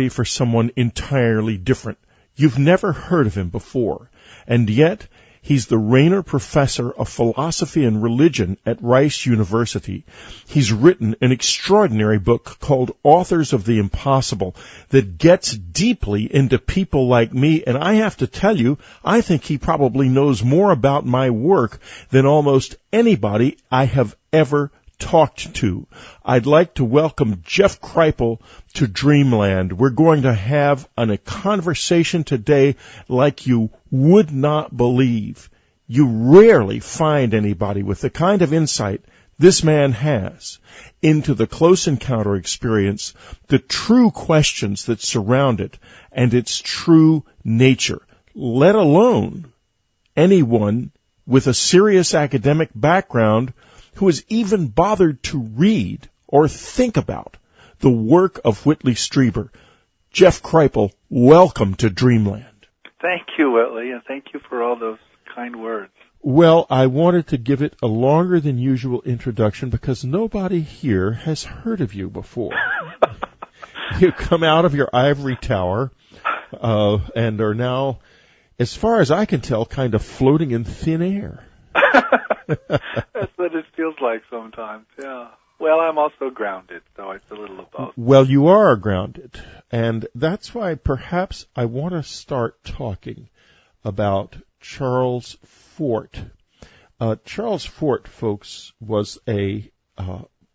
for someone entirely different. You've never heard of him before, and yet he's the Rayner Professor of Philosophy and Religion at Rice University. He's written an extraordinary book called Authors of the Impossible that gets deeply into people like me, and I have to tell you, I think he probably knows more about my work than almost anybody I have ever talked to. I'd like to welcome Jeff Kripal to Dreamland. We're going to have a conversation today like you would not believe. You rarely find anybody with the kind of insight this man has into the close encounter experience, the true questions that surround it, and its true nature, let alone anyone with a serious academic background who has even bothered to read or think about the work of Whitley Strieber. Jeff Kripal, welcome to Dreamland. Thank you, Whitley, and thank you for all those kind words. Well, I wanted to give it a longer than usual introduction because nobody here has heard of you before. You come out of your ivory tower and are now, as far as I can tell, kind of floating in thin air. That's what it feels like sometimes, yeah. Well, I'm also grounded, so it's a little of both. Well, you are grounded, and that's why perhaps I want to start talking about Charles Fort. Charles Fort, folks, was a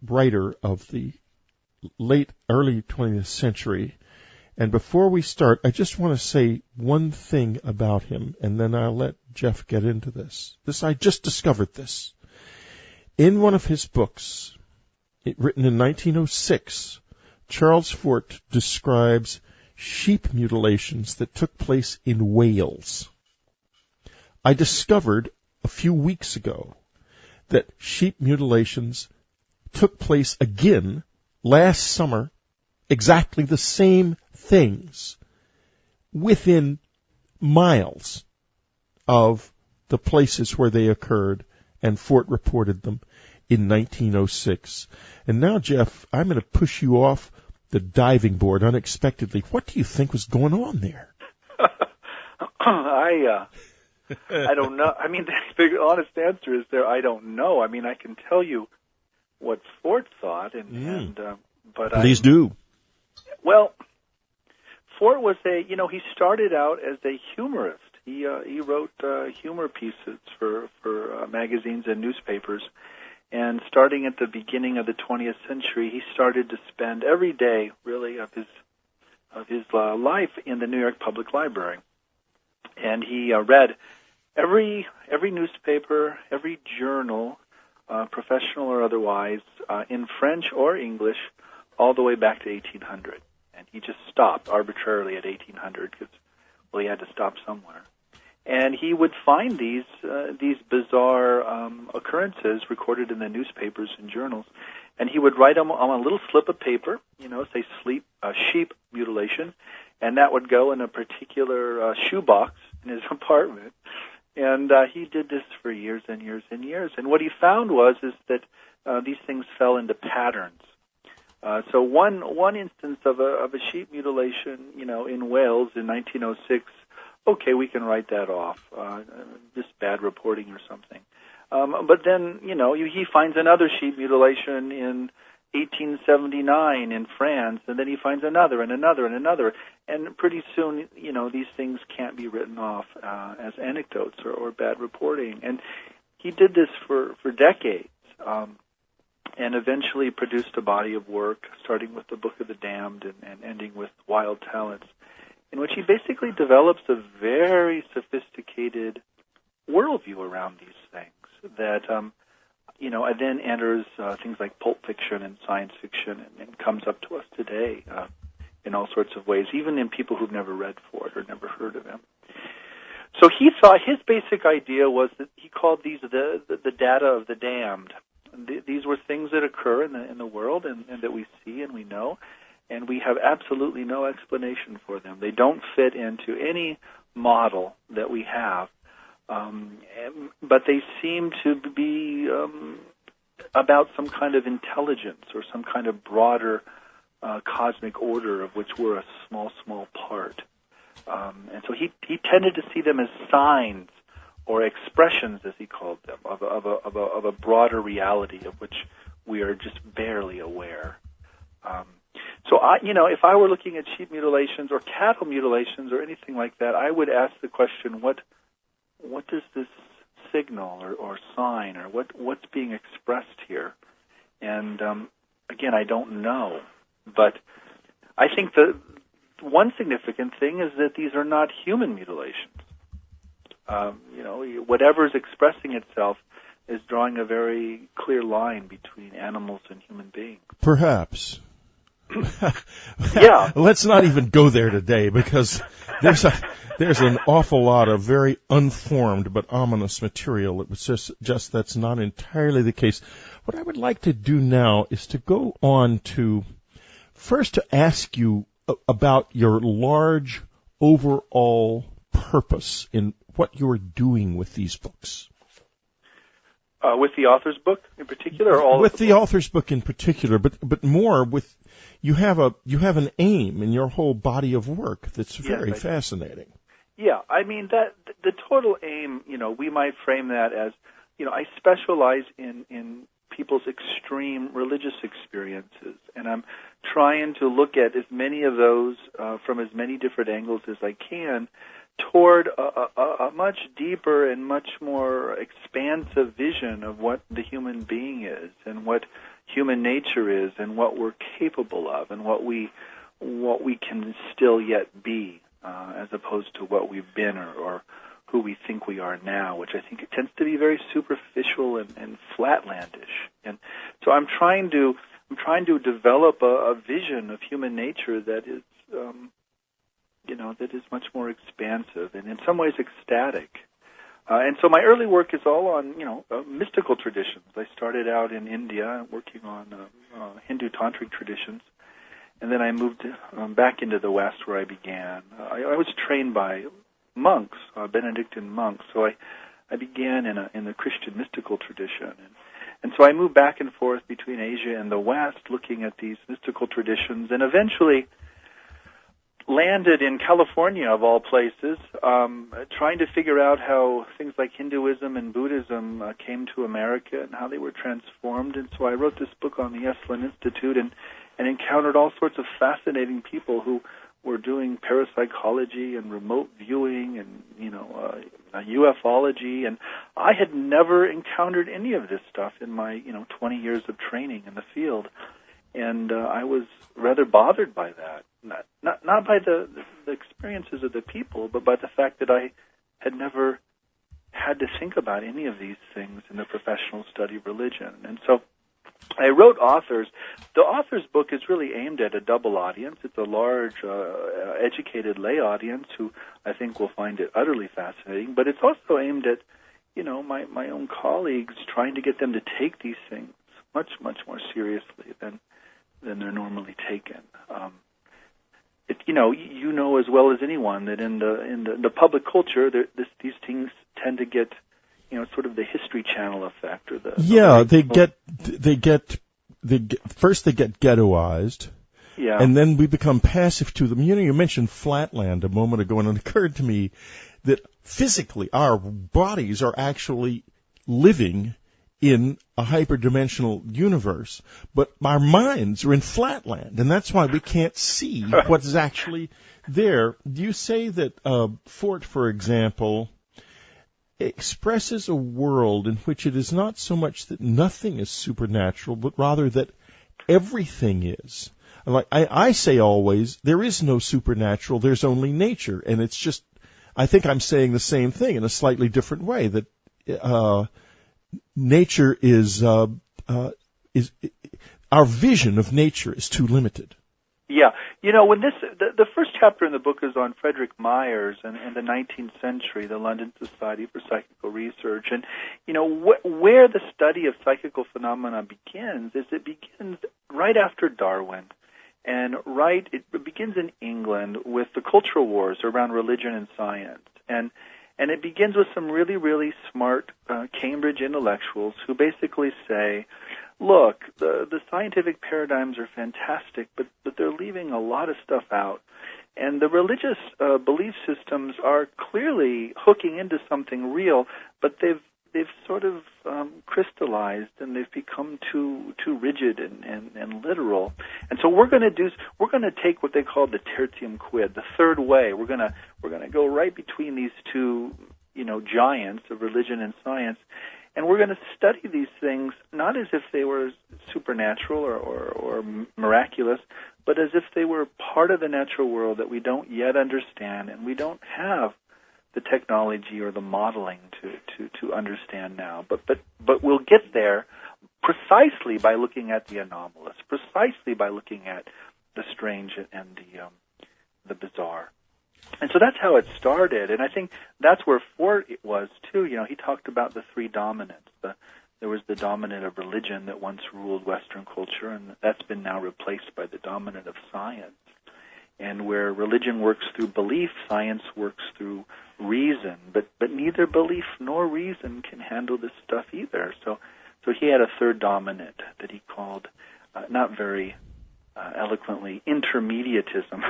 writer of the early 20th century. And before we start, I just want to say one thing about him, and then I'll let Jeff get into this. I just discovered this. In one of his books, written in 1906, Charles Fort describes sheep mutilations that took place in Wales. I discovered a few weeks ago that sheep mutilations took place again last summer, exactly the same things, within miles of the places where they occurred, and Fort reported them in 1906. And now, Jeff, I'm going to push you off the diving board unexpectedly. What do you think was going on there? I don't know. I mean, the honest answer is I don't know. I mean, I can tell you what Fort thought, but please do. Well, Fort was he started out as a humorist. He wrote humor pieces for magazines and newspapers, and starting at the beginning of the 20th century, he started to spend every day, really, of his life in the New York Public Library, and he read every newspaper, every journal, professional or otherwise, in French or English, all the way back to 1800. And he just stopped arbitrarily at 1800 because, he had to stop somewhere. And he would find these bizarre occurrences recorded in the newspapers and journals, and he would write them on a little slip of paper, say sheep mutilation, and that would go in a particular shoebox in his apartment. And he did this for years and years and years. And what he found was that these things fell into patterns. So one instance of a sheep mutilation, in Wales in 1906, okay, we can write that off, just bad reporting or something. But then, he finds another sheep mutilation in 1879 in France, and then he finds another and another and another. And pretty soon, these things can't be written off as anecdotes or bad reporting. And he did this for decades. And eventually produced a body of work, starting with the Book of the Damned and ending with Wild Talents, in which he basically develops a very sophisticated worldview around these things that, then enters things like pulp fiction and science fiction and comes up to us today in all sorts of ways, even in people who've never read Fort or never heard of him. So he thought his basic idea was that he called these the data of the damned. These were things that occur in the world and that we see and we know, and we have absolutely no explanation for them. They don't fit into any model that we have, but they seem to be about some kind of intelligence or some kind of broader cosmic order of which we're a small, small part. And so he tended to see them as signs or expressions, as he called them, of a broader reality of which we are just barely aware. So if I were looking at sheep mutilations or cattle mutilations or anything like that, I would ask the question, what does this signal or sign or what's being expressed here? And again, I don't know, but I think the one significant thing is that these are not human mutilations. Whatever is expressing itself is drawing a very clear line between animals and human beings. Perhaps. Yeah. Let's not even go there today, because there's an awful lot of very unformed but ominous material. It was just that's not entirely the case. What I would like to do now is to go on to first to ask you about your large overall purpose in what you're doing with these books. With the author's book in particular, or all with of the author's book in particular, but more with you have an aim in your whole body of work that's very fascinating. Yeah, I mean that the total aim, we might frame that as, I specialize in people's extreme religious experiences, and I'm trying to look at as many of those from as many different angles as I can toward a much deeper and much more expansive vision of what the human being is and what human nature is and what we're capable of and what we can still yet be, as opposed to what we've been or who we think we are now, which I think it tends to be very superficial and flatlandish. And so I'm trying to develop a vision of human nature that is that is much more expansive and in some ways ecstatic. And so my early work is all on, mystical traditions. I started out in India working on Hindu tantric traditions, and then I moved back into the West where I began. I was trained by monks, Benedictine monks, so I began in the Christian mystical tradition. And so I moved back and forth between Asia and the West looking at these mystical traditions, and eventually landed in California, of all places, trying to figure out how things like Hinduism and Buddhism came to America and how they were transformed. And so I wrote this book on the Esalen Institute and encountered all sorts of fascinating people who were doing parapsychology and remote viewing and, ufology. And I had never encountered any of this stuff in my, 20 years of training in the field. And I was rather bothered by that. Not by the experiences of the people, but by the fact that I had never had to think about any of these things in the professional study of religion. And so I wrote Authors. The author's book is really aimed at a double audience. It's a large, educated lay audience who I think will find it utterly fascinating, but it's also aimed at, my own colleagues, trying to get them to take these things much, much more seriously than they're normally taken. You know as well as anyone that in the public culture, these things tend to get, sort of the History Channel effect or the first they get ghettoized, and then we become passive to them. You mentioned Flatland a moment ago, and it occurred to me that physically our bodies are actually living in a hyperdimensional universe, but our minds are in Flatland, and that's why we can't see what's actually there. You say that Fort, for example, expresses a world in which it is not so much that nothing is supernatural, but rather that everything is. Like I say always, there is no supernatural, there's only nature, and it's just, I think I'm saying the same thing in a slightly different way, that nature is our vision of nature is too limited. Yeah, when the first chapter in the book is on Frederick Myers and the 19th century, the London Society for Psychical Research, and where the study of psychical phenomena begins is it begins right after Darwin, and it begins in England with the cultural wars around religion and science, and it begins with some really, really smart Cambridge intellectuals who basically say look, the scientific paradigms are fantastic, but they're leaving a lot of stuff out. And the religious belief systems are clearly hooking into something real, but they've sort of crystallized, and they've become too rigid and literal. And so we're going to take what they call the tertium quid, the third way. We're going to go right between these two, giants of religion and science, and we're going to study these things not as if they were supernatural or miraculous, but as if they were part of the natural world that we don't yet understand, and we don't have the technology or the modeling to understand now. But we'll get there precisely by looking at the anomalous, precisely by looking at the strange and the bizarre. And so that's how it started, and I think that's where Fort was too. He talked about the three dominants. There was the dominant of religion that once ruled Western culture, and that's been now replaced by the dominant of science. And where religion works through belief, science works through reason. But neither belief nor reason can handle this stuff either. So he had a third dominant that he called, not very eloquently, intermediatism,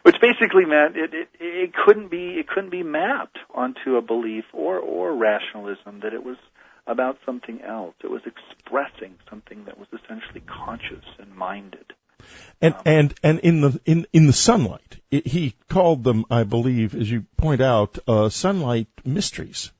which basically meant it couldn't be mapped onto a belief or rationalism, that it was about something else. It was expressing something that was essentially conscious and minded. And in the sunlight, he called them, I believe, as you point out, sunlight mysteries.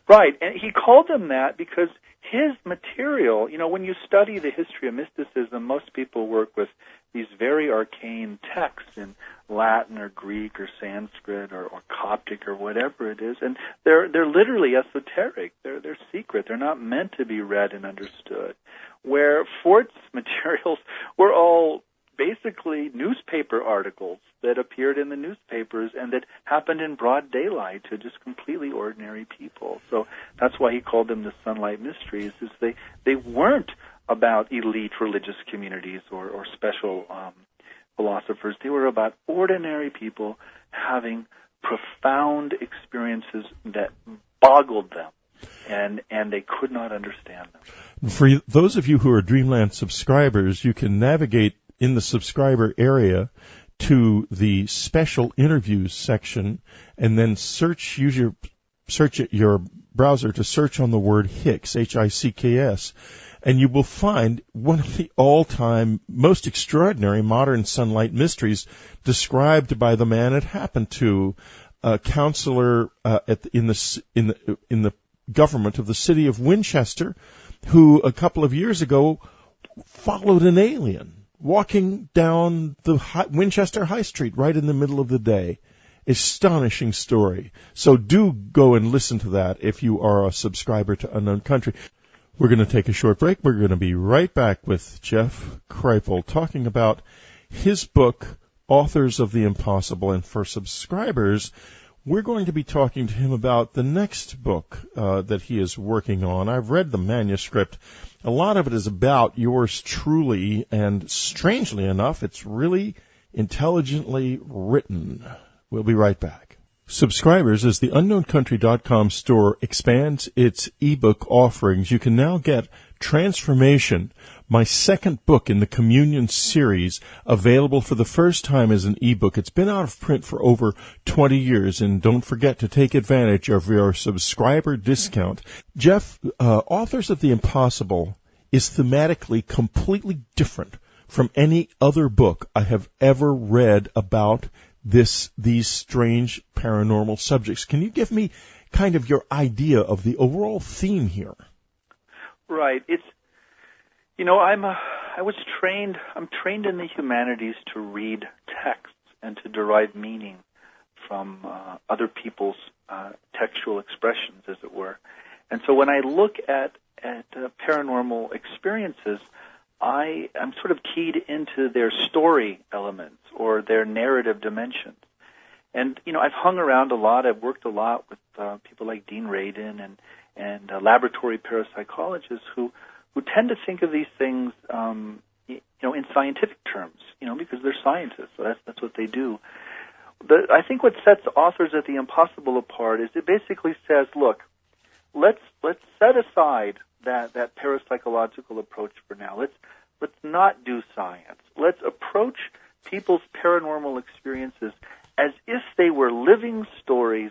Right, and he called them that because his material, when you study the history of mysticism, most people work with these very arcane texts in Latin or Greek or Sanskrit or Coptic or whatever it is, and they're literally esoteric. They're secret. They're not meant to be read and understood. Where Fort's materials were all basically newspaper articles that appeared in the newspapers and that happened in broad daylight to just completely ordinary people. So that's why he called them the Sunlight Mysteries, is they weren't about elite religious communities or special philosophers. They were about ordinary people having profound experiences that boggled them, and they could not understand them. For those of you who are Dreamland subscribers, you can navigate in the subscriber area to the special interviews section, and then search your browser to search on the word Hicks, Hicks, and you will find one of the all-time most extraordinary modern sunlight mysteries described by the man it happened to, a counselor in the government of the city of Winchester, who a couple of years ago followed an alien walking down the Winchester High Street right in the middle of the day. Astonishing story. So do go and listen to that if you are a subscriber to Unknown Country. We're going to take a short break. We're going to be right back with Jeff Kripal talking about his book, Authors of the Impossible. And for subscribers, we're going to be talking to him about the next book that he is working on. I've read the manuscript. A lot of it is about yours truly, and strangely enough, it's really intelligently written. We'll be right back. Subscribers, as the UnknownCountry.com store expands its ebook offerings, you can now get Transformation, my second book in the Communion series, available for the first time as an ebook. It's been out of print for over 20 years, and don't forget to take advantage of your subscriber discount. Jeff, Authors of the Impossible is thematically completely different from any other book I have ever read about these strange paranormal subjects. Can you give me kind of your idea of the overall theme here? Right. I'm trained in the humanities to read texts and to derive meaning from other people's textual expressions, as it were. And so when I look at paranormal experiences, I am sort of keyed into their story elements or their narrative dimensions. And, I've hung around a lot. I've worked a lot with people like Dean Radin and laboratory parapsychologists who tend to think of these things, in scientific terms, because they're scientists. So that's what they do. I think what sets Authors of the Impossible apart is it basically says, look, let's set aside that parapsychological approach for now. Let's not do science. Let's approach people's paranormal experiences as if they were living stories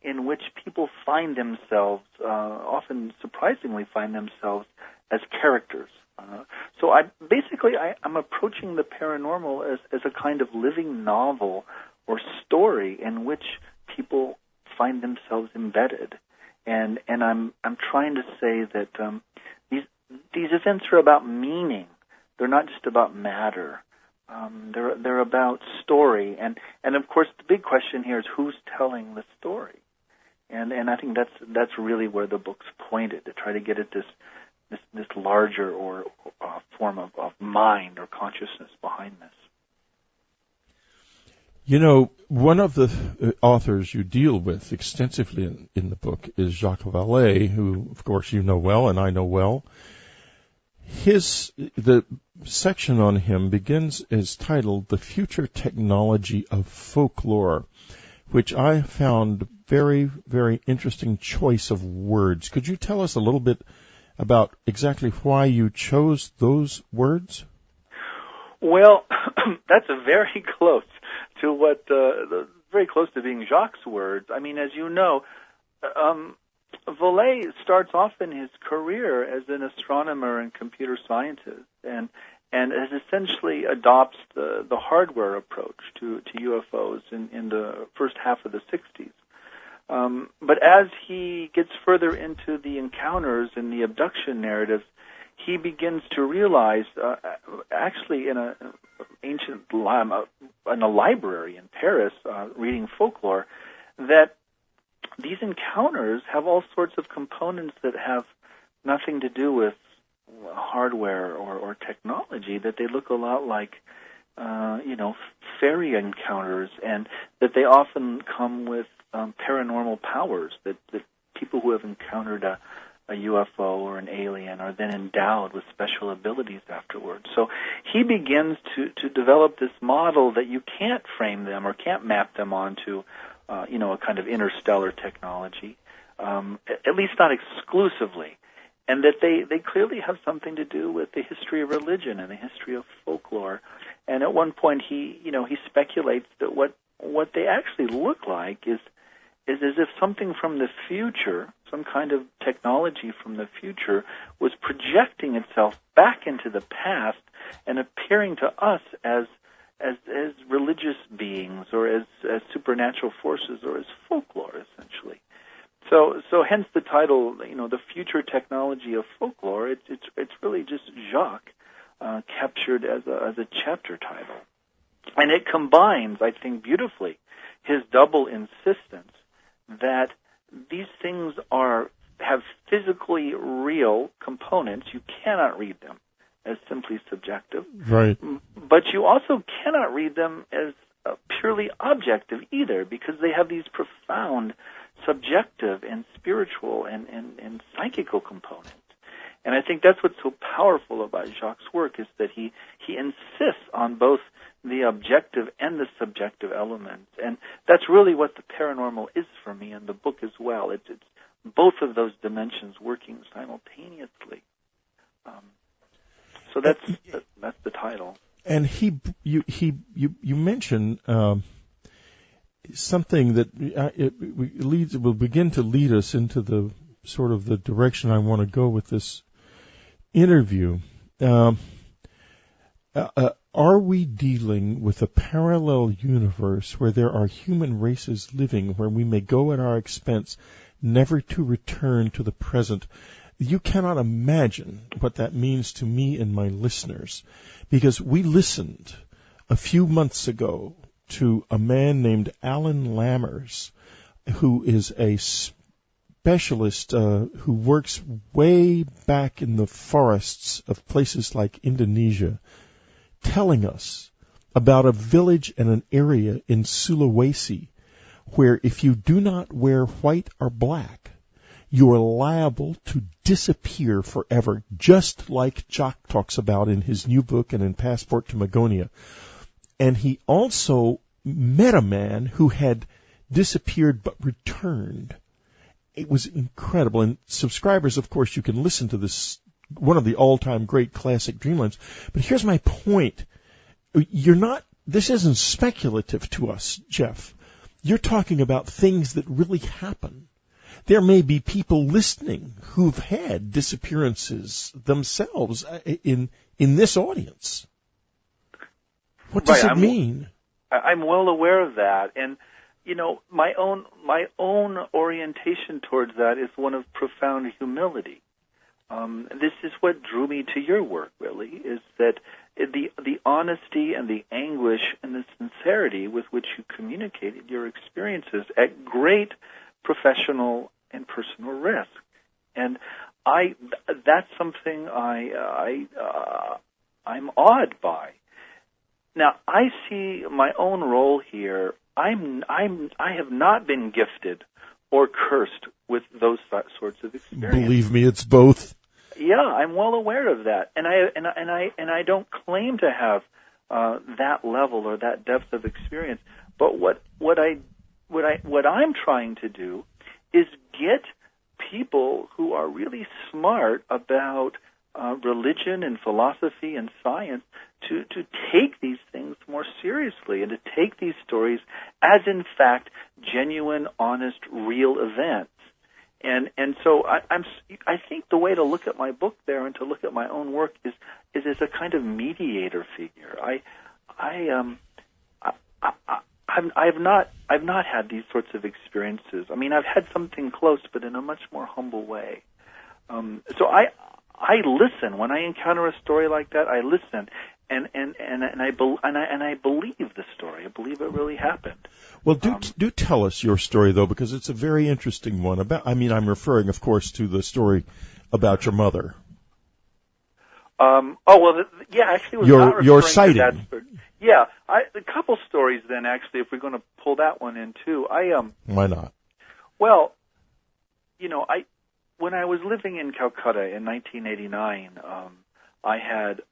in which people find themselves, often surprisingly find themselves as characters. So I'm approaching the paranormal as a kind of living novel or story in which people find themselves embedded. And I'm trying to say that these events are about meaning. They're not just about matter. They're about story. And of course the big question here is who's telling the story. And I think that's really where the book's pointed, to try to get at this larger or form of mind or consciousness behind this. You know, one of the authors you deal with extensively in the book is Jacques Vallée, who, of course, you know well and I know well. The section on him is titled "The Future Technology of Folklore," which I found very, very interesting choice of words. Could you tell us a little bit about exactly why you chose those words? Well, that's very close to very close to being Jacques' words. I mean, as you know, Vallée starts off in his career as an astronomer and computer scientist, and essentially adopts the hardware approach to UFOs in the first half of the 60s. But as he gets further into the encounters and the abduction narratives, he begins to realize, actually in a library in Paris, reading folklore, that these encounters have all sorts of components that have nothing to do with hardware or technology, that they look a lot like, fairy encounters, and that they often come with paranormal powers, that people who have encountered a UFO or an alien are then endowed with special abilities afterwards. So he begins to develop this model that you can't frame them or can't map them onto a kind of interstellar technology, at least not exclusively, and that they clearly have something to do with the history of religion and the history of folklore. And at one point he speculates that what they actually look like is as if something from the future, some kind of technology from the future, was projecting itself back into the past and appearing to us as religious beings, or as supernatural forces, or as folklore, essentially. So hence the title, the future technology of folklore. It's really just Jacques captured as a chapter title, and it combines, I think, beautifully his double insistence that these things have physically real components. You cannot read them as simply subjective. Right. But you also cannot read them as purely objective either, because they have these profound subjective and spiritual and psychical components. And I think that's what's so powerful about Jacques' work, is that he insists on both the objective and the subjective elements. And that's really what the paranormal is for me in the book as well. It's both of those dimensions working simultaneously. So that's the title. And you mentioned something that will begin to lead us into the sort of the direction I want to go with this interview. Are we dealing with a parallel universe where there are human races living, where we may go at our expense, never to return to the present? You cannot imagine what that means to me and my listeners, because we listened a few months ago to a man named Alan Lammers, who is a specialist who works way back in the forests of places like Indonesia, telling us about a village and an area in Sulawesi where if you do not wear white or black, you are liable to disappear forever, just like Jacques talks about in his new book and in Passport to Magonia. And he also met a man who had disappeared but returned. it was incredible. And subscribers, of course, you can listen to this, one of the all-time great classic Dreamlands. But here's my point. This isn't speculative to us, Jeff. You're talking about things that really happen. There may be people listening who've had disappearances themselves in this audience. What does it mean? I'm well aware of that, and my own orientation towards that is one of profound humility. This is what drew me to your work, really, is that the honesty and the anguish and the sincerity with which you communicated your experiences at great professional and personal risk. And that's something I'm awed by. Now, I see my own role here. I have not been gifted or cursed with those sorts of experiences. Believe me, it's both. Yeah, I'm well aware of that, and I don't claim to have that level or that depth of experience. But what I'm trying to do is get people who are really smart about religion and philosophy and science to take these things more seriously and to take these stories as, in fact, genuine, honest, real events. And so I think the way to look at my book there and to look at my own work is as a kind of mediator figure. I've not had these sorts of experiences. I mean, I've had something close, but in a much more humble way. So I listen when I encounter a story like that. I listen, and I believe the story. I believe it really happened. Well, do tell us your story though, because it's a very interesting one. I'm referring, of course, to the story about your mother. Actually, it was your sighting. Yeah, a couple stories then. Actually, if we're going to pull that one in too, Why not? Well, when I was living in Calcutta in 1989, I had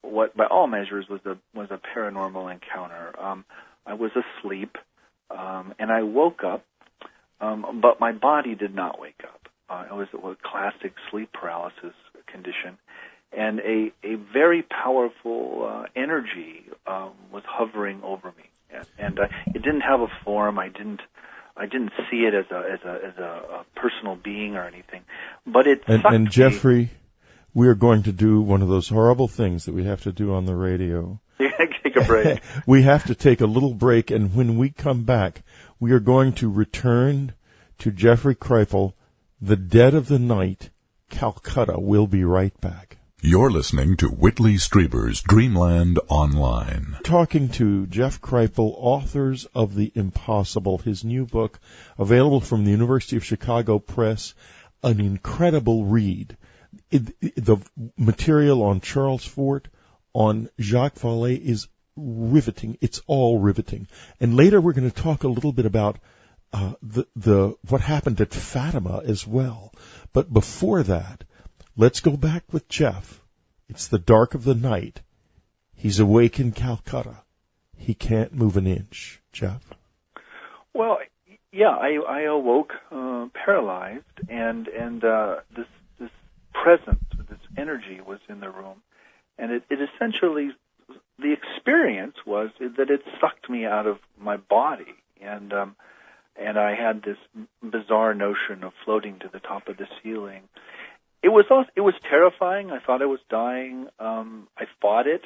what, by all measures, was a paranormal encounter. I was asleep, and I woke up, but my body did not wake up. It was a classic sleep paralysis condition, and a very powerful energy was hovering over me, and it didn't have a form. I didn't see it as a personal being or anything, but it sucked me. And Jeffrey, we are going to do one of those horrible things that we have to do on the radio. Take a break. We have to take a little break, and when we come back, we are going to return to Jeffrey Kripal, The Dead of the Night, Calcutta. We'll be right back. You're listening to Whitley Strieber's Dreamland Online. Talking to Jeff Kripal, authors of The Impossible, his new book, available from the University of Chicago Press, an incredible read. The material on Charles Fort, on Jacques Vallée is riveting. It's all riveting. And later we're going to talk a little bit about what happened at Fatima as well. But before that, let's go back with Jeff. It's the dark of the night. He's awake in Calcutta. He can't move an inch. Jeff? Well, yeah, I awoke paralyzed, and this presence, this energy was in the room, and it essentially, the experience was that it sucked me out of my body, and I had this bizarre notion of floating to the top of the ceiling. It was terrifying. I thought I was dying. I fought it,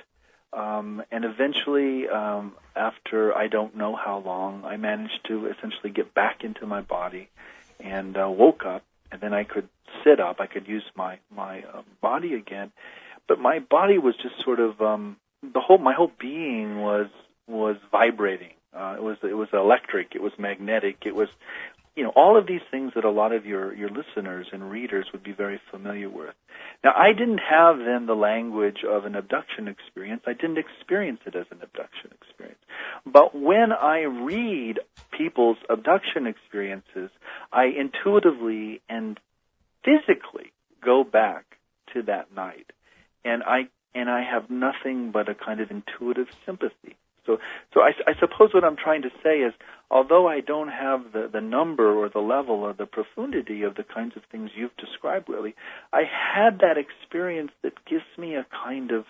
and eventually, after I don't know how long, I managed to essentially get back into my body and woke up. And then I could sit up. I could use my body again, but my body was just sort of my whole being was vibrating. It was electric. It was magnetic. It was, all of these things that a lot of your listeners and readers would be very familiar with. Now, I didn't have then the language of an abduction experience. I didn't experience it as an abduction experience. But when I read people's abduction experiences, I intuitively and physically go back to that night, and I have nothing but a kind of intuitive sympathy So I suppose what I'm trying to say is, although I don't have the number or the level or the profundity of the kinds of things you've described, Willie, I had that experience that gives me a kind of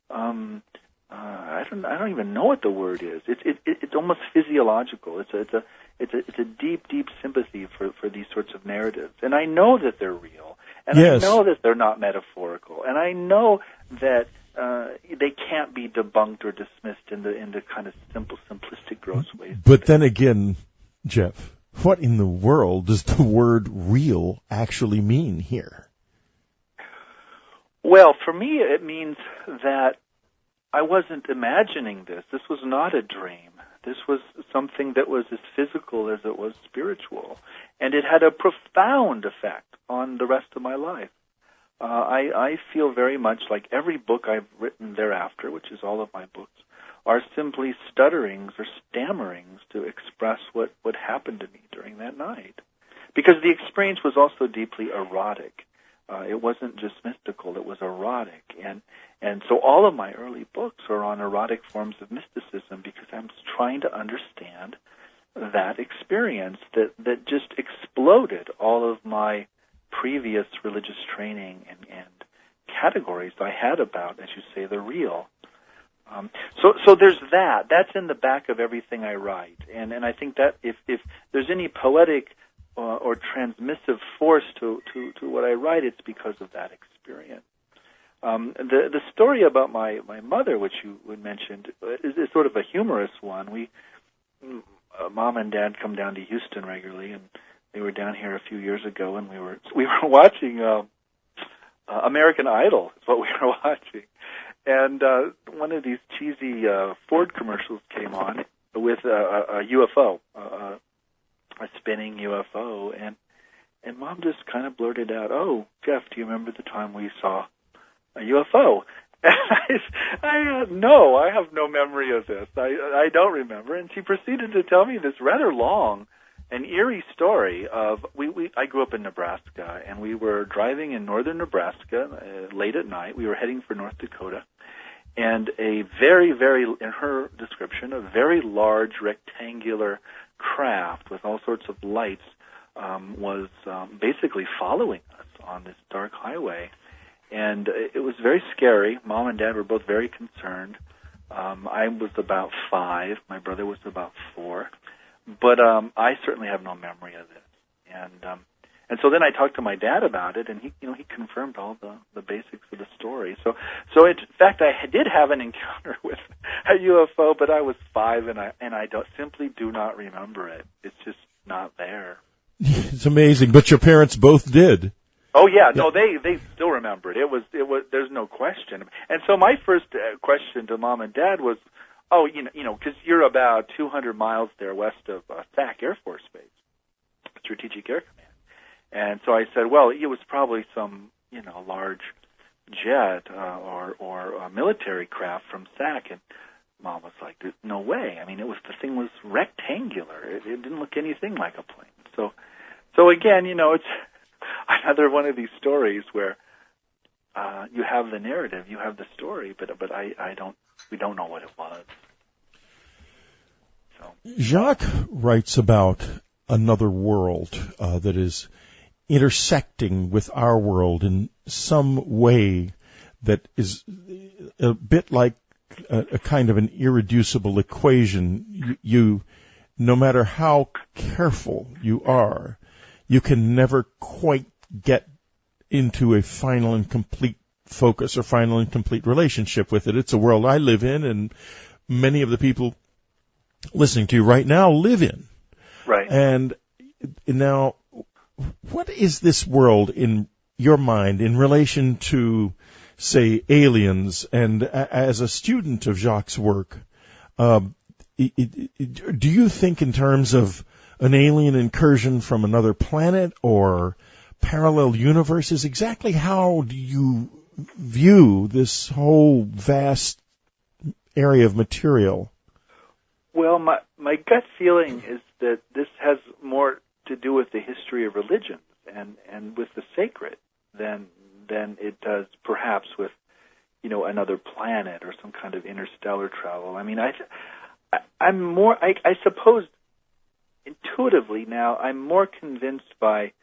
I don't even know what the word is. It's almost physiological. It's a deep sympathy for these sorts of narratives, and I know that they're real, and yes. I know that they're not metaphorical, and I know that they can't be debunked or dismissed in the kind of simplistic, gross ways. But then again, Jeff, what in the world does the word "real" actually mean here? Well, for me, it means that I wasn't imagining this. This was not a dream. This was something that was as physical as it was spiritual, and it had a profound effect on the rest of my life. I feel very much like every book I've written thereafter, which is all of my books, are simply stutterings or stammerings to express what happened to me during that night. Because the experience was also deeply erotic. It wasn't just mystical, it was erotic. And so all of my early books are on erotic forms of mysticism because I'm trying to understand that experience that just exploded all of my previous religious training and categories I had about, as you say, the real. So there's that. That's in the back of everything I write. And I think that if there's any poetic or transmissive force to what I write, it's because of that experience. The story about my mother, which you mentioned, is sort of a humorous one. Mom and Dad come down to Houston regularly, and they were down here a few years ago, and we were watching American Idol. Is what we were watching, and one of these cheesy Ford commercials came on with a UFO, a spinning UFO, and Mom just kind of blurted out, "Oh, Jeff, do you remember the time we saw a UFO?" No, I have no memory of this. I don't remember. And she proceeded to tell me this rather long and eerie story of I grew up in Nebraska, and we were driving in northern Nebraska late at night. We were heading for North Dakota, and a very, very, in her description, a very large rectangular craft with all sorts of lights was basically following us on this dark highway. And it was very scary. Mom and Dad were both very concerned. I was about 5. My brother was about 4. But I certainly have no memory of this. And so then I talked to my dad about it, and he confirmed all the basics of the story. So in fact, I did have an encounter with a UFO, but I was 5, and I simply do not remember it. It's just not there. It's amazing, but your parents both did. Oh yeah, no, they still remember it. It was. There's no question. And so my first question to Mom and Dad was, oh, because you're about 200 miles there west of SAC Air Force Base, Strategic Air Command. And so I said, well, it was probably some large jet or a military craft from SAC. And Mom was like, there's no way. I mean, the thing was rectangular. It didn't look anything like a plane. So again, it's another one of these stories where you have the narrative, you have the story, but we don't know what it was. So Jacques writes about another world that is intersecting with our world in some way that is a bit like a kind of an irreducible equation. You no matter how careful you are, you can never quite get into a final and complete focus or final and complete relationship with it. It's a world I live in, and many of the people listening to you right now live in. Right. And now, what is this world in your mind in relation to, say, aliens? And as a student of Jacques' work, do you think in terms of an alien incursion from another planet or parallel universes? Exactly how do you view this whole vast area of material? Well, my gut feeling is that this has more to do with the history of religions and with the sacred than it does perhaps with another planet or some kind of interstellar travel. I mean, I suppose intuitively now I'm more convinced by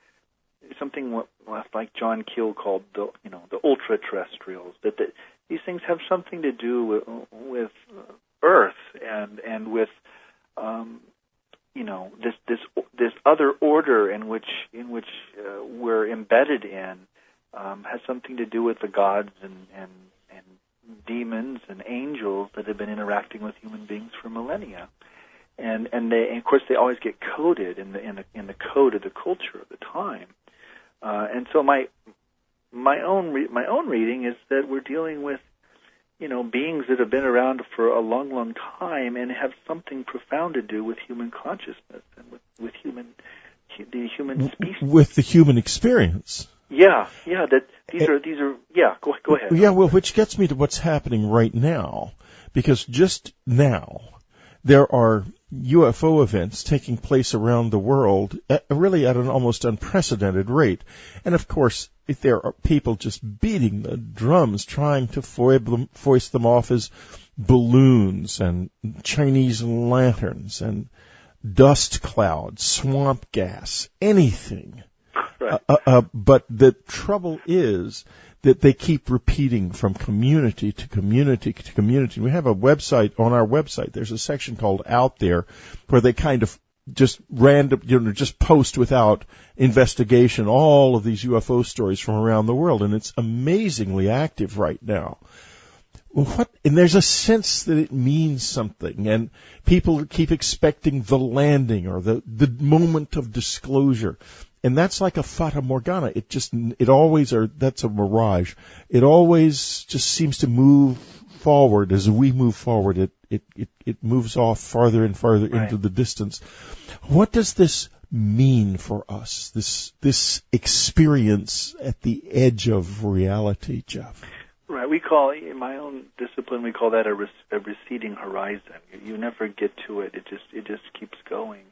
something like John Keel called the ultra-terrestrials, that these things have something to do with Earth and with this other order in which we're embedded in, has something to do with the gods and demons and angels that have been interacting with human beings for millennia, and of course they always get coded in the code of the culture of the time, and so my own reading is that we're dealing with beings that have been around for a long, long time and have something profound to do with human consciousness and with the human species, with the human experience. Yeah. That these are. Yeah. Go ahead. Yeah. Well, which gets me to what's happening right now, because just now there are UFO events taking place around the world, really at an almost unprecedented rate, and of course, if there are people just beating the drums, trying to foist them off as balloons and Chinese lanterns and dust clouds, swamp gas, anything. Right. But the trouble is that they keep repeating from community to community to community. We have a website, on our website, there's a section called Out There, where they kind of just just post without investigation all of these UFO stories from around the world, and it's amazingly active right now. And there's a sense that it means something, and people keep expecting the landing or the moment of disclosure. And that's like a fata morgana. That's a mirage. It always just seems to move forward. As we move forward, it moves off farther and farther into the distance. What does this mean for us, this experience at the edge of reality, Jeff? Right. In my own discipline, we call that a receding horizon. You never get to it. It just keeps going.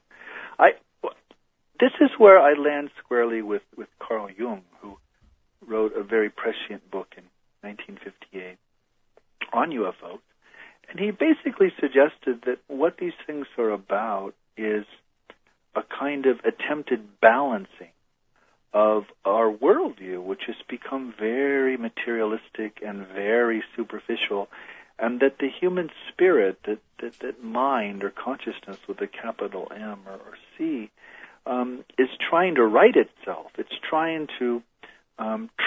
This is where I land squarely with Carl Jung, who wrote a very prescient book in 1958 on UFOs. And he basically suggested that what these things are about is a kind of attempted balancing of our worldview, which has become very materialistic and very superficial, and that the human spirit, that mind or consciousness with a capital M or C, is trying to right itself. It's trying to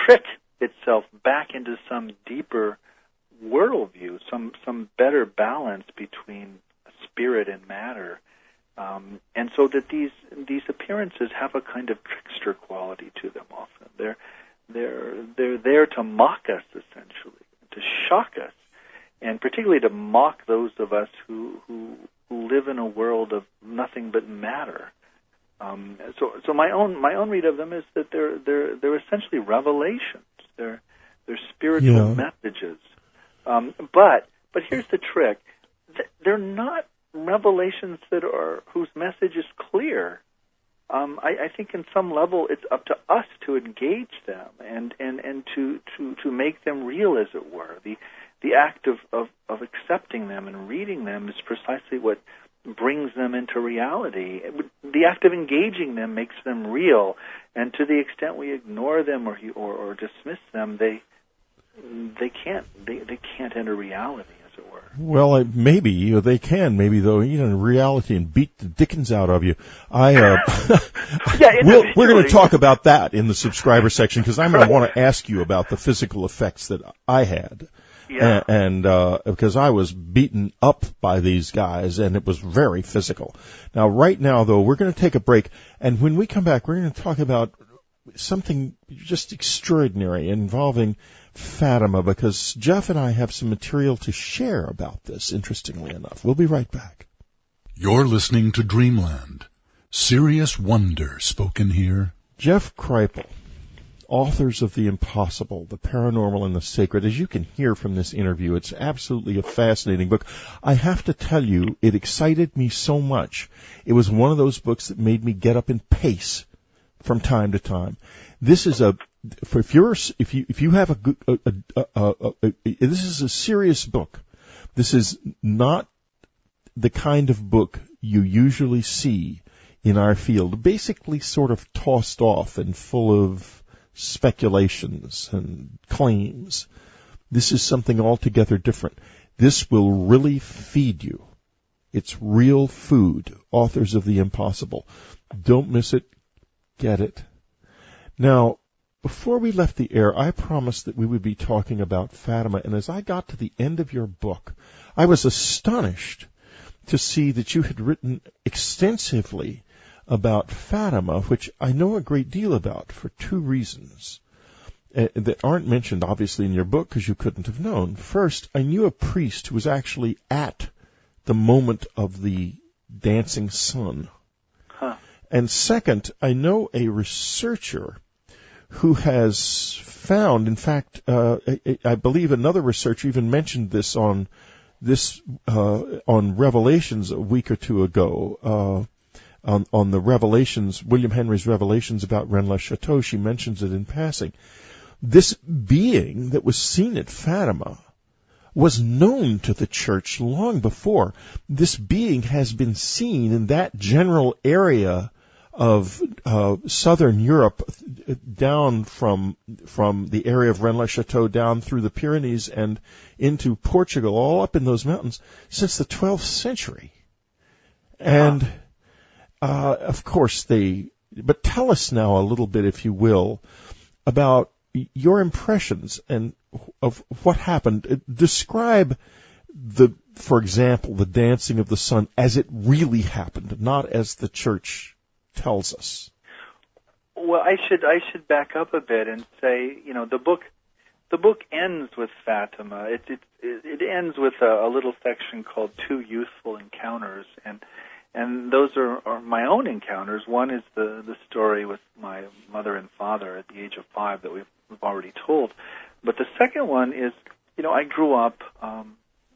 trick itself back into some deeper worldview, some better balance between spirit and matter, and so that these appearances have a kind of trickster quality to them. Often they're there to mock us, essentially, to shock us, and particularly to mock those of us who live in a world of nothing but matter. So my own read of them is that they're essentially revelations. They're spiritual messages. But here's the trick: they're not revelations whose message is clear. I think in some level it's up to us to engage them and to make them real, as it were. The act of accepting them and reading them is precisely what brings them into reality. The act of engaging them makes them real, and to the extent we ignore them or dismiss them, they can't enter reality, as it were. Well, maybe they can. Maybe though, reality and beat the dickens out of you. We're going to talk about that in the subscriber section, because I'm going to want to ask you about the physical effects that I had. Yeah. And because I was beaten up by these guys, and it was very physical. Now, right now, though, we're going to take a break, and when we come back, we're going to talk about something just extraordinary involving Fatima, because Jeff and I have some material to share about this, interestingly enough. We'll be right back. You're listening to Dreamland. Serious wonder spoken here. Jeff Kripal, authors of The Impossible, The Paranormal and the Sacred. As you can hear from this interview, it's absolutely a fascinating book. I have to tell you, it excited me so much. It was one of those books that made me get up and pace from time to time. This is a if you have a good, this is a serious book. This is not the kind of book you usually see in our field, basically sort of tossed off and full of speculations and claims. This is something altogether different. This will really feed you. It's real food, Authors of the Impossible. Don't miss it. Get it. Now, before we left the air, I promised that we would be talking about Fatima, and as I got to the end of your book, I was astonished to see that you had written extensively about Fatima, which I know a great deal about for two reasons that aren't mentioned, obviously, in your book because you couldn't have known. First, I knew a priest who was actually at the moment of the dancing sun. Huh. And second, I know a researcher who has found, in fact, I believe another researcher even mentioned this on Revelations a week or two ago, on the Revelations, William Henry's Revelations about Rennes-le-Château. She mentions it in passing. This being that was seen at Fatima was known to the church long before. This being has been seen in that general area of southern Europe, down from the area of Rennes-le-Château down through the Pyrenees and into Portugal, all up in those mountains, since the 12th century. And of course but tell us now a little bit, if you will, about your impressions and of what happened. Describe for example, the dancing of the sun as it really happened, not as the church tells us. Well, I should back up a bit and say, the book ends with Fatima. It ends with a little section called Two Youthful Encounters, and those are my own encounters. One is the story with my mother and father at the age of 5 that we've already told, but the second one is, I grew up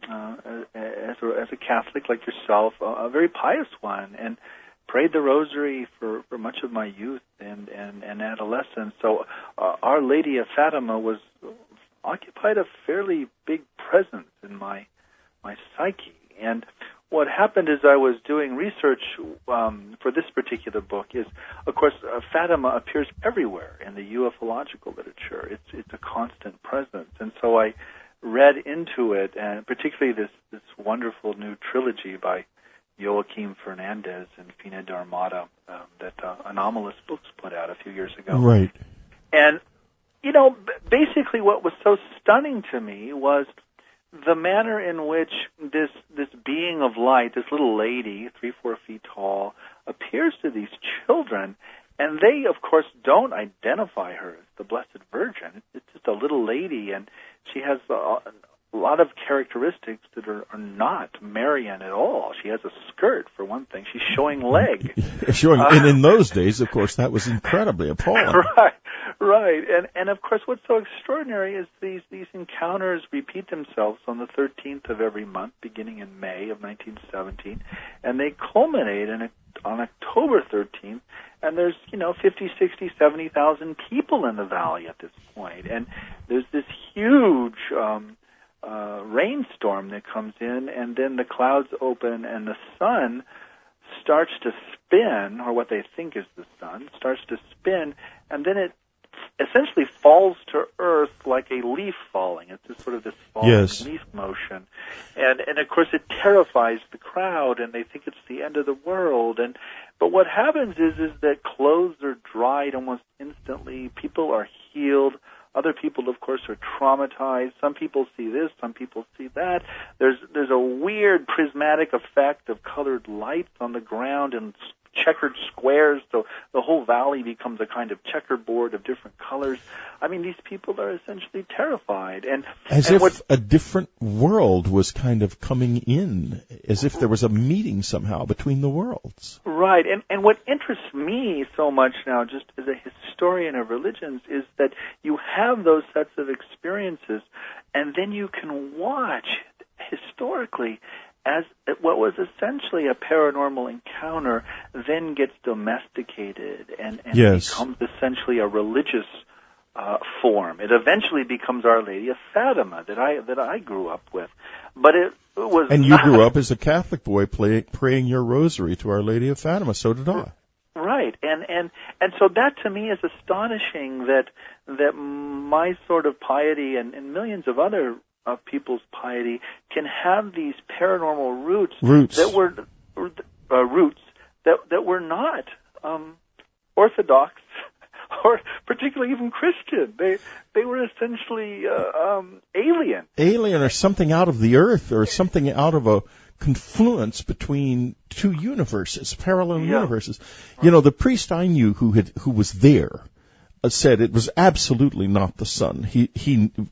as a Catholic like yourself, a very pious one, and prayed the rosary for much of my youth and adolescence. So Our Lady of Fatima occupied a fairly big presence in my psyche. And what happened as I was doing research for this particular book is, of course, Fatima appears everywhere in the ufological literature. It's a constant presence. And so I read into it, and particularly this wonderful new trilogy by Joaquim Fernandez and Fina Darmada that Anomalous Books put out a few years ago. Right. And, basically what was so stunning to me was the manner in which this being of light, this little lady, 3-4 feet tall, appears to these children, and they, of course, don't identify her as the Blessed Virgin. It's just a little lady, and she has a lot of characteristics that are not Marian at all. She has a skirt, for one thing. She's showing leg. And in those days, of course, that was incredibly appalling. Right. And of course, what's so extraordinary is these encounters repeat themselves on the 13th of every month, beginning in May of 1917, and they culminate on October 13th, and there's, 50, 60, 70,000 people in the valley at this point, and there's this huge rainstorm that comes in, and then the clouds open and the sun starts to spin, or what they think is the sun, starts to spin, and then it essentially falls to earth like a leaf falling. It's just sort of this falling leaf motion. And of course it terrifies the crowd, and they think it's the end of the world. But what happens is that clothes are dried almost instantly. People are healed. Other people, of course, are traumatized. Some people see this, some people see that. There's a weird prismatic effect of colored lights on the ground and checkered squares, so the whole valley becomes a kind of checkerboard of different colors. I mean, these people are essentially terrified. As if a different world was kind of coming in, as if there was a meeting somehow between the worlds. Right, and what interests me so much now, just as a historian of religions, is that you have those sets of experiences, and then you can watch historically as what was essentially a paranormal encounter then gets domesticated and becomes essentially a religious form. It eventually becomes Our Lady of Fatima that I grew up with, but it was. And you grew up as a Catholic boy praying your rosary to Our Lady of Fatima. So did I. Right, and so that to me is astonishing that my sort of piety and millions of other people's piety can have these paranormal roots that were that were not orthodox or particularly even Christian. They were essentially alien or something out of the earth, or something out of a confluence between two universes, parallel universes. You know, the priest I knew who was there said it was absolutely not the sun.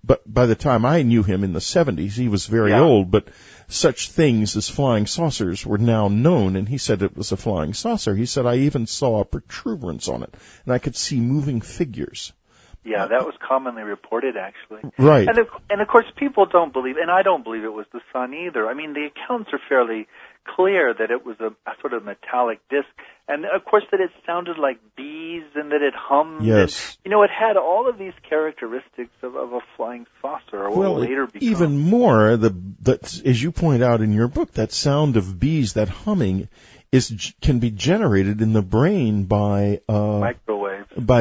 But by the time I knew him in the 70s, he was very old, but such things as flying saucers were now known, and he said it was a flying saucer. He said, I even saw a protuberance on it, and I could see moving figures. Yeah, that was commonly reported, actually. Right. And of course, people don't believe, and I don't believe it was the sun either. I mean, the accounts are fairly clear that it was a sort of metallic disc, and of course that it sounded like bees and that it hummed. Yes. And, it had all of these characteristics of a flying saucer, or what will later become. Even more, as you point out in your book, that sound of bees, that humming, can be generated in the brain by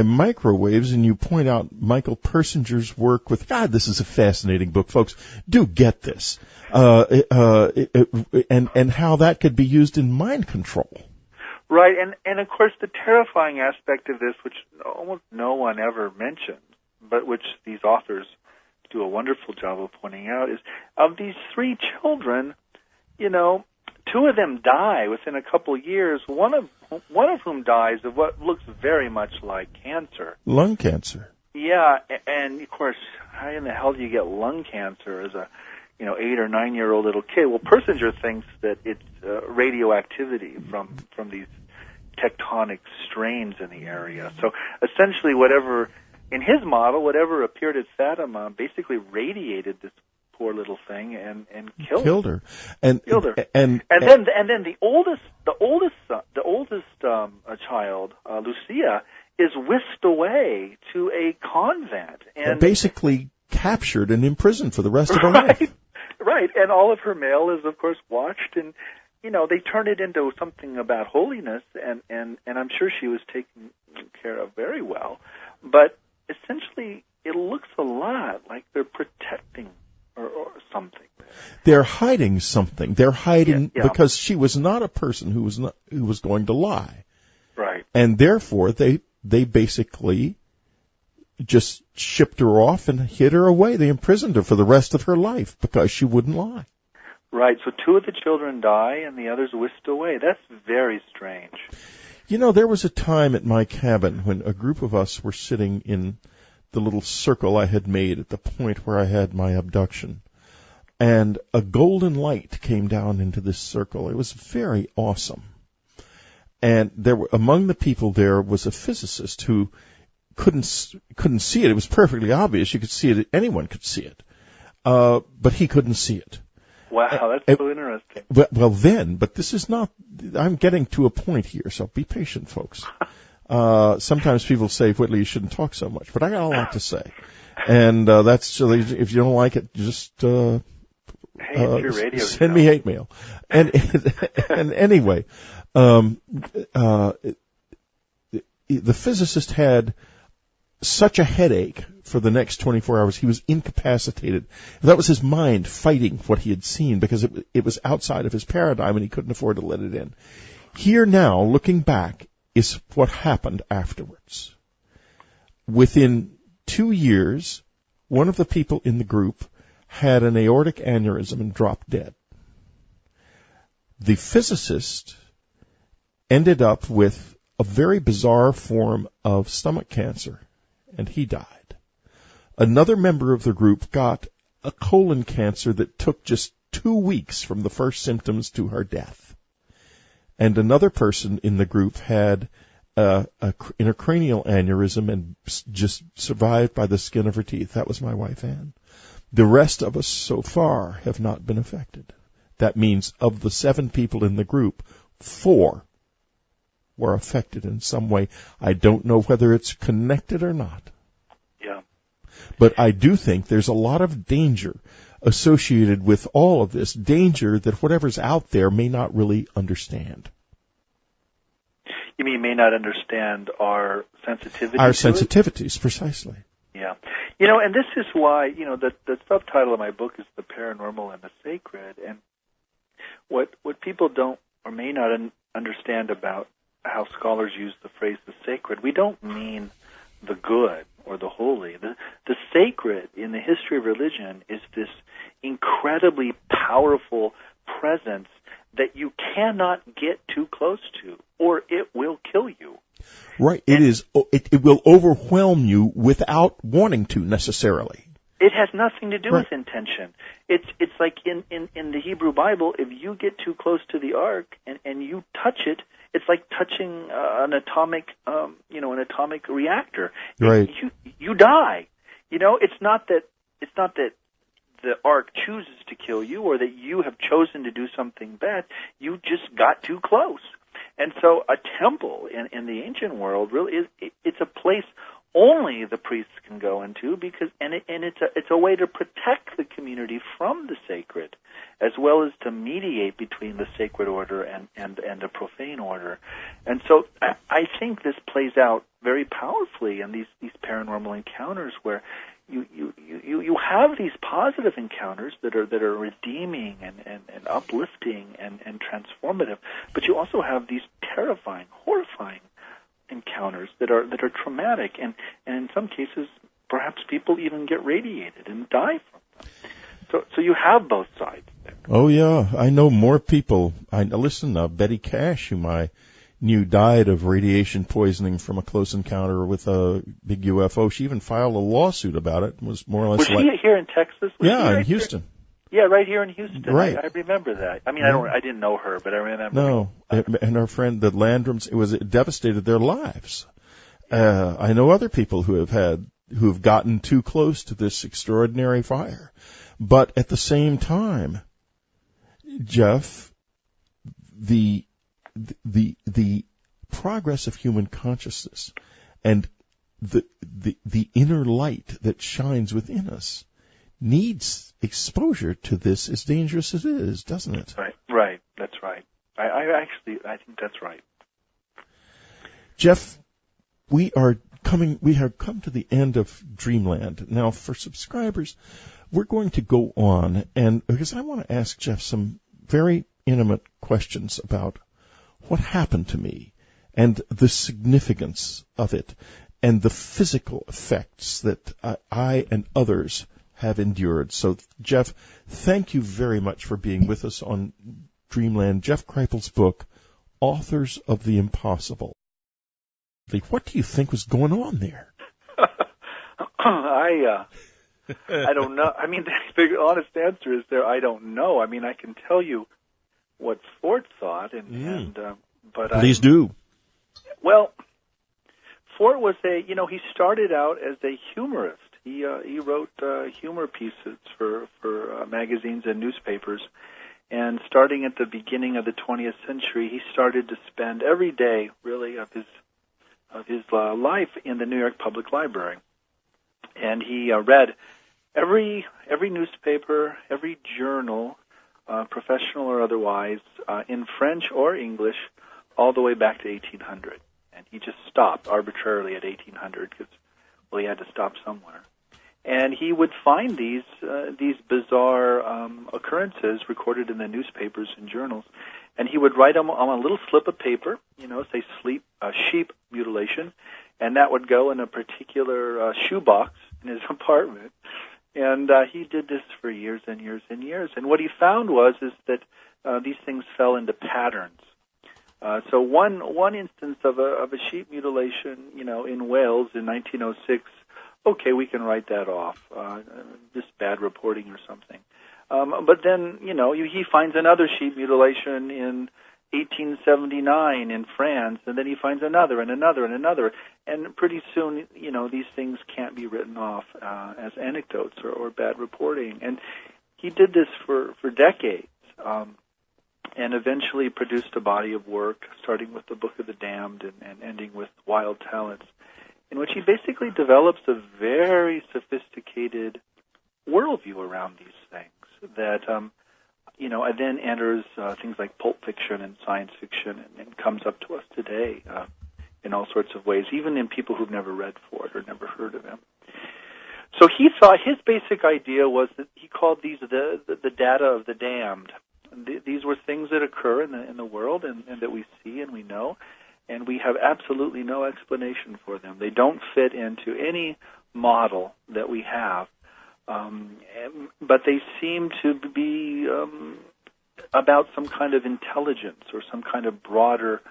microwaves, and you point out Michael Persinger's work with. God, this is a fascinating book, folks. Do get this, and how that could be used in mind control. Right, and of course the terrifying aspect of this, which almost no one ever mentions, but which these authors do a wonderful job of pointing out, is of these 3 children, 2 of them die within a couple of years. One of whom dies of what looks very much like cancer, lung cancer. Yeah, and of course, how in the hell do you get lung cancer as a 8 or 9 year old little kid? Well, Persinger thinks that it's radioactivity from these tectonic strains in the area. So essentially, in his model, whatever appeared at Fatima basically radiated this poor little thing and killed her. And then the oldest child, Lucia, is whisked away to a convent and basically captured and imprisoned for the rest of her life. Right, and all of her mail is of course watched, and they turn it into something about holiness, and I'm sure she was taken care of very well, but essentially it looks a lot like they're protecting or something. They're hiding something. They're hiding because she was not a person who was going to lie. Right. And therefore they basically just shipped her off and hid her away. They imprisoned her for the rest of her life because she wouldn't lie. Right. So 2 of the children die and the others whisked away. That's very strange. There was a time at my cabin when a group of us were sitting in the little circle I had made at the point where I had my abduction. And a golden light came down into this circle. It was very awesome. And among the people there was a physicist who couldn't see it. It was perfectly obvious. You could see it. Anyone could see it. But he couldn't see it. Wow, that's so interesting. But this is not, I'm getting to a point here, so be patient, folks. Sometimes people say, Whitley, you shouldn't talk so much, but I got a lot to say. And that's so if you don't like it, just it's your radio send me hate mail. And anyway, the physicist had such a headache for the next 24 hours. He was incapacitated. That was his mind fighting what he had seen because it was outside of his paradigm and he couldn't afford to let it in. Here now, looking back, is what happened afterwards. Within 2 years, one of the people in the group had an aortic aneurysm and dropped dead. The physicist ended up with a very bizarre form of stomach cancer, and he died. Another member of the group got a colon cancer that took just 2 weeks from the first symptoms to her death. And another person in the group had an intracranial aneurysm and just survived by the skin of her teeth. That was my wife, Ann. The rest of us so far have not been affected. That means of the 7 people in the group, 4 were affected in some way. I don't know whether it's connected or not. Yeah. But I do think there's a lot of danger associated with all of this, danger that whatever's out there may not really understand. You mean may not understand our sensitivity? Our sensitivities, precisely. Yeah. You know, and this is why, you know, the subtitle of my book is The Paranormal and the Sacred. And what people don't or may not understand about how scholars use the phrase the sacred, we don't mean the good or the holy. The sacred in the history of religion is this incredibly powerful presence that you cannot get too close to, or it will kill you. Right. It will overwhelm you without wanting to necessarily. It has nothing to do with intention. It's like in the Hebrew Bible, if you get too close to the ark and you touch it, it's like touching an atomic reactor. Right. You die. You know, it's not that the ark chooses to kill you or that you have chosen to do something bad. You just got too close. And so a temple in the ancient world really it's a place only the priests can go into because it's a way to protect the community from the sacred as well as to mediate between the sacred order and the profane order. And so I think this plays out very powerfully in these paranormal encounters where you have these positive encounters that are redeeming and uplifting and transformative, but you also have these terrifying, horrifying encounters that are traumatic, and in some cases perhaps people even get radiated and die from them. So you have both sides there. Oh yeah, I know more people. Betty Cash, whom I knew died of radiation poisoning from a close encounter with a big UFO. She even filed a lawsuit about it. Was more or less was she here in Texas? In Houston. Yeah, right here in Houston. Right. I remember that. I mean, I didn't know her, but I remember. No, and our friend, the Landrums, it devastated their lives. I know other people who have gotten too close to this extraordinary fire. But at the same time, Jeff, the progress of human consciousness and the inner light that shines within us needs exposure to this, as dangerous as it is, doesn't it? Right. That's right. I think that's right. Jeff, we have come to the end of Dreamland. Now, for subscribers, we're going to go on, and because I want to ask Jeff some very intimate questions about what happened to me and the significance of it and the physical effects that I and others have endured. So, Jeff, thank you very much for being with us on Dreamland. Jeff Kripal's book, Authors of the Impossible. What do you think was going on there? I don't know. I mean, the honest answer is I don't know. I mean, I can tell you what Fort thought, but please do. Well, Fort was he started out as a humorist. He wrote humor pieces for magazines and newspapers, and starting at the beginning of the 20th century, he started to spend every day, really, of his life in the New York Public Library, and he read every newspaper, every journal, professional or otherwise, in French or English, all the way back to 1800. And he just stopped arbitrarily at 1800 because, he had to stop somewhere. And he would find these bizarre occurrences recorded in the newspapers and journals, and he would write them on a little slip of paper, say sheep mutilation, and that would go in a particular shoebox in his apartment. And he did this for years and years and years. And what he found is that these things fell into patterns. So one instance of a sheep mutilation, in Wales in 1906, okay, we can write that off, just bad reporting or something. But then, he finds another sheep mutilation in 1879 in France, and then he finds another and another and another. And pretty soon, these things can't be written off as anecdotes or bad reporting. And he did this for decades, and eventually produced a body of work, starting with the Book of the Damned and ending with Wild Talents. in which he basically develops a very sophisticated worldview around these things that, and then enters things like pulp fiction and science fiction and comes up to us today in all sorts of ways, even in people who've never read Fort or never heard of him. So he thought his basic idea was that he called these the data of the damned. These were things that occur in the world and that we see and we know, and we have absolutely no explanation for them. They don't fit into any model that we have, but they seem to be about some kind of intelligence or some kind of broader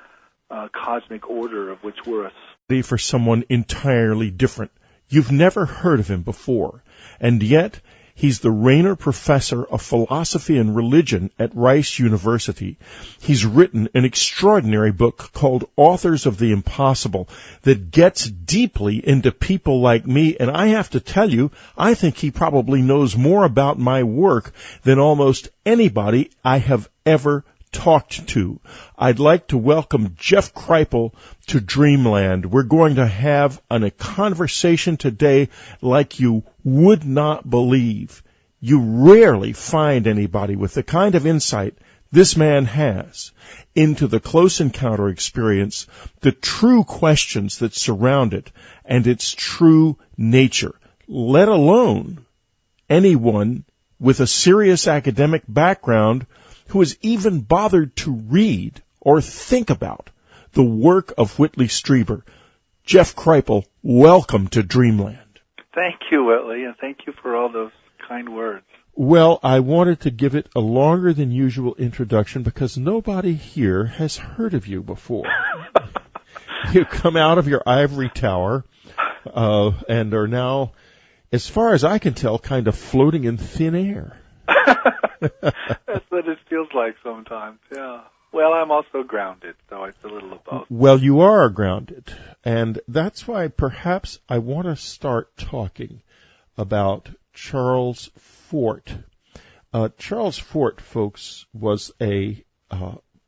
cosmic order of which we're a... For someone entirely different. You've never heard of him before, and yet he's the Rayner Professor of Philosophy and Religion at Rice University. He's written an extraordinary book called Authors of the Impossible that gets deeply into people like me, and I have to tell you, I think he probably knows more about my work than almost anybody I have ever talked to. I'd like to welcome Jeff Kripal to Dreamland. We're going to have a conversation today like you would not believe. You rarely find anybody with the kind of insight this man has into the close encounter experience, the true questions that surround it, and its true nature, let alone anyone with a serious academic background who has even bothered to read or think about the work of Whitley Strieber. Jeff Kripal, welcome to Dreamland. Thank you, Whitley, and thank you for all those kind words. Well, I wanted to give it a longer than usual introduction because nobody here has heard of you before. You come out of your ivory tower and are now, as far as I can tell, kind of floating in thin air. That's what it feels like sometimes, yeah. Well, I'm also grounded, so it's a little of both. Well, you are grounded, and that's why perhaps I want to start talking about Charles Fort. Charles Fort, folks, was a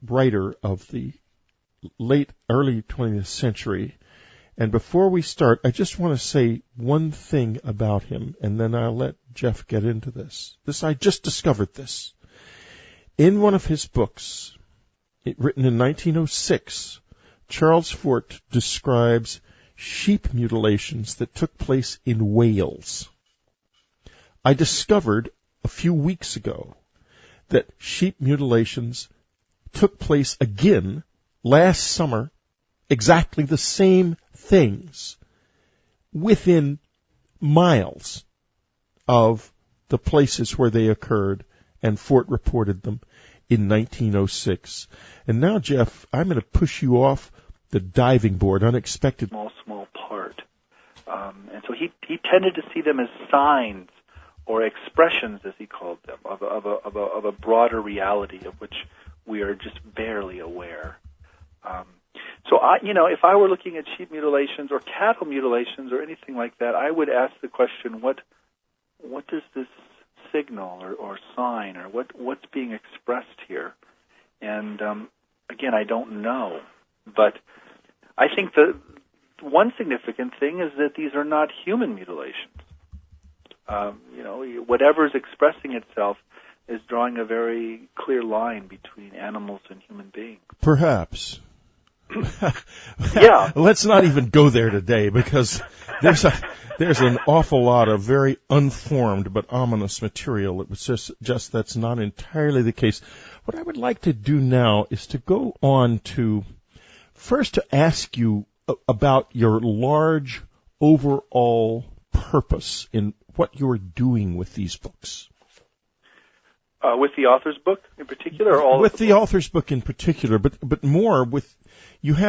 writer of the early 20th century. And before we start, I just want to say one thing about him, and then I'll let Jeff get into this. I just discovered this. In one of his books, written in 1906, Charles Fort describes sheep mutilations that took place in Wales. I discovered a few weeks ago that sheep mutilations took place again last summer, exactly the same things, within miles of the places where they occurred, and Fort reported them in 1906. And now, Jeff, I'm going to push you off the diving board, unexpected. Small part. And so he tended to see them as signs or expressions, as he called them, of a broader reality of which we are just barely aware. So, if I were looking at sheep mutilations or cattle mutilations or anything like that, I would ask the question, what does this signal or sign or what's being expressed here? And again, I don't know. But I think the one significant thing is that these are not human mutilations. Whatever is expressing itself is drawing a very clear line between animals and human beings. Perhaps. Yeah. Let's not even go there today because there's an awful lot of very unformed but ominous material. It was just that's not entirely the case. What I would like to do now is to go on to first to ask you about your large overall purpose in what you're doing with these books. With the author's book in particular, or all with the author's book in particular, but more with you have.